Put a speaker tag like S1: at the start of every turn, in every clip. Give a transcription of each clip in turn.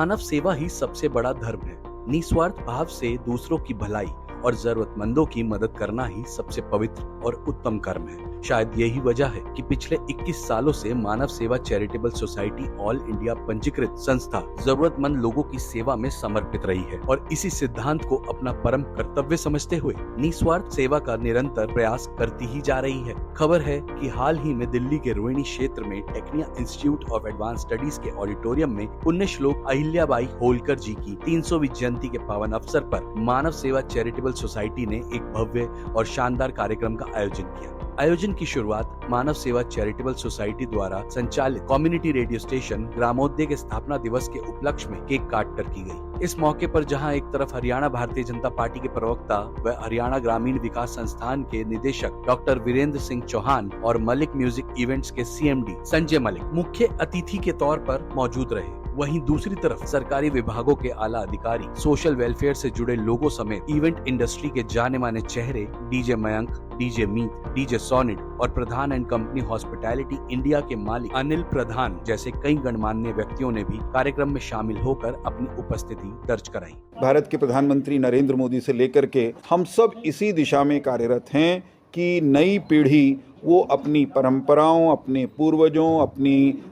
S1: मानव सेवा ही सबसे बड़ा धर्म है। निस्वार्थ भाव से दूसरों की भलाई और जरूरतमंदों की मदद करना ही सबसे पवित्र और उत्तम कर्म है। शायद यही वजह है कि पिछले 21 सालों से मानव सेवा चैरिटेबल सोसाइटी ऑल इंडिया पंजीकृत संस्था जरूरतमंद लोगों की सेवा में समर्पित रही है और इसी सिद्धांत को अपना परम कर्तव्य समझते हुए निस्वार्थ सेवा का निरंतर प्रयास करती ही जा रही है। खबर है कि हाल ही में दिल्ली के रोहिणी क्षेत्र में Tecnia institute of advance studies के ऑडिटोरियम में पुण्य श्लोक अहिल्याबाई होलकर जी की 300वीं जयंती के पावन अवसर पर मानव सेवा चैरिटेबल सोसाइटी ने एक भव्य और शानदार कार्यक्रम का आयोजन किया। आयोजन की शुरुआत मानव सेवा चैरिटेबल सोसाइटी द्वारा संचालित कम्युनिटी रेडियो स्टेशन ग्रामोदय के स्थापना दिवस के उपलक्ष्य में केक काट कर की गई। इस मौके पर जहां एक तरफ हरियाणा भारतीय जनता पार्टी के प्रवक्ता व हरियाणा ग्रामीण विकास संस्थान के निदेशक डॉक्टर वीरेंद्र सिंह चौहान और मलिक म्यूजिक इवेंट्स के CMD संजय मलिक मुख्य अतिथि के तौर पर मौजूद रहे, वहीं दूसरी तरफ सरकारी विभागों के आला अधिकारी, सोशल वेलफेयर से जुड़े लोगों समेत इवेंट इंडस्ट्री के जाने माने चेहरे डीजे मयंक, डीजे मीत, डीजे सोनिड और प्रधान एंड कंपनी हॉस्पिटैलिटी इंडिया के मालिक अनिल प्रधान जैसे कई गणमान्य व्यक्तियों ने भी कार्यक्रम में शामिल होकर अपनी उपस्थिति दर्ज कराई।
S2: भारत के प्रधानमंत्री नरेंद्र मोदी से लेकर के हम सब इसी दिशा में कार्यरत हैं कि नई पीढ़ी वो अपनी परंपराओं, अपने पूर्वजों, अपनी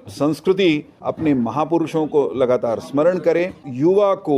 S2: संस्कृति, अपने महापुरुषों को लगातार स्मरण करें। युवा को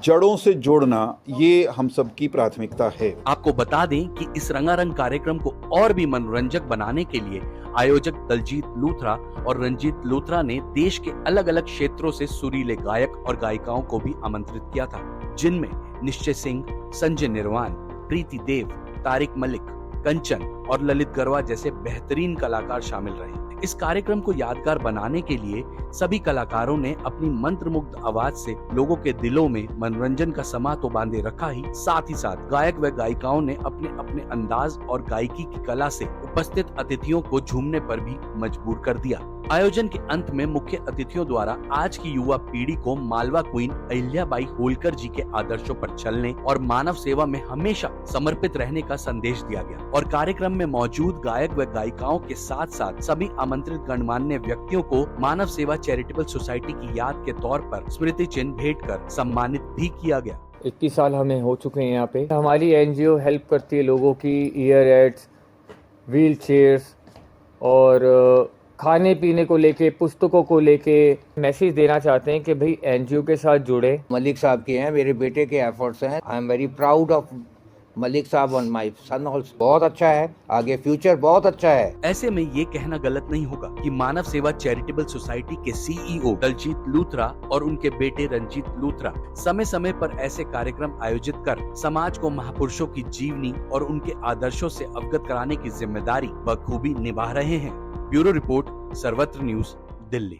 S2: जड़ों से जोड़ना ये हम सब की प्राथमिकता है।
S1: आपको बता दें कि इस रंगारंग कार्यक्रम को और भी मनोरंजक बनाने के लिए आयोजक दलजीत लूथरा और रंजीत लूथरा ने देश के अलग अलग क्षेत्रों से सुरीले गायक और गायिकाओं को भी आमंत्रित किया था, जिनमें निश्चय सिंह, संजय निर्वाण, प्रीति देव, तारिक मलिक, कंचन और ललित गरवा जैसे बेहतरीन कलाकार शामिल रहे। इस कार्यक्रम को यादगार बनाने के लिए सभी कलाकारों ने अपनी मंत्रमुग्ध आवाज से लोगों के दिलों में मनोरंजन का समा तो बांधे रखा ही साथ गायक व गायिकाओं ने अपने अपने अंदाज और गायकी की कला से उपस्थित अतिथियों को झूमने पर भी मजबूर कर दिया। आयोजन के अंत में मुख्य अतिथियों द्वारा आज की युवा पीढ़ी को मालवा क्वीन अहिल्याबाई होलकर जी के आदर्शों पर चलने और मानव सेवा में हमेशा समर्पित रहने का संदेश दिया गया और कार्यक्रम में मौजूद गायक व गायिकाओं के साथ साथ सभी आमंत्रित गणमान्य व्यक्तियों को मानव सेवा चैरिटेबल सोसाइटी की याद के तौर पर स्मृति चिन्ह भेंट कर सम्मानित भी किया गया।
S3: 21 साल हमें हो चुके हैं यहाँ पे। हमारी NGO हेल्प करती है लोगों की ईयर एड्स, व्हील चेयर्स और खाने पीने को लेके, पुस्तकों को लेके मैसेज देना चाहते हैं कि भाई NGO के साथ जुड़े।
S4: मलिक साहब के हैं, मेरे बेटे के एफर्ट्स हैं। I am very proud of Malik साहब और माय सन ऑल्सो। बहुत अच्छा है, आगे फ्यूचर बहुत अच्छा है।
S1: ऐसे में ये कहना गलत नहीं होगा कि मानव सेवा चैरिटेबल सोसाइटी के CEO दलजीत लूथरा और उनके बेटे रंजीत लूथरा समय समय पर ऐसे कार्यक्रम आयोजित कर समाज को महापुरुषों की जीवनी और उनके आदर्शों से अवगत कराने की जिम्मेदारी बखूबी निभा रहे हैं। ब्यूरो रिपोर्ट, सर्वत्र न्यूज, दिल्ली।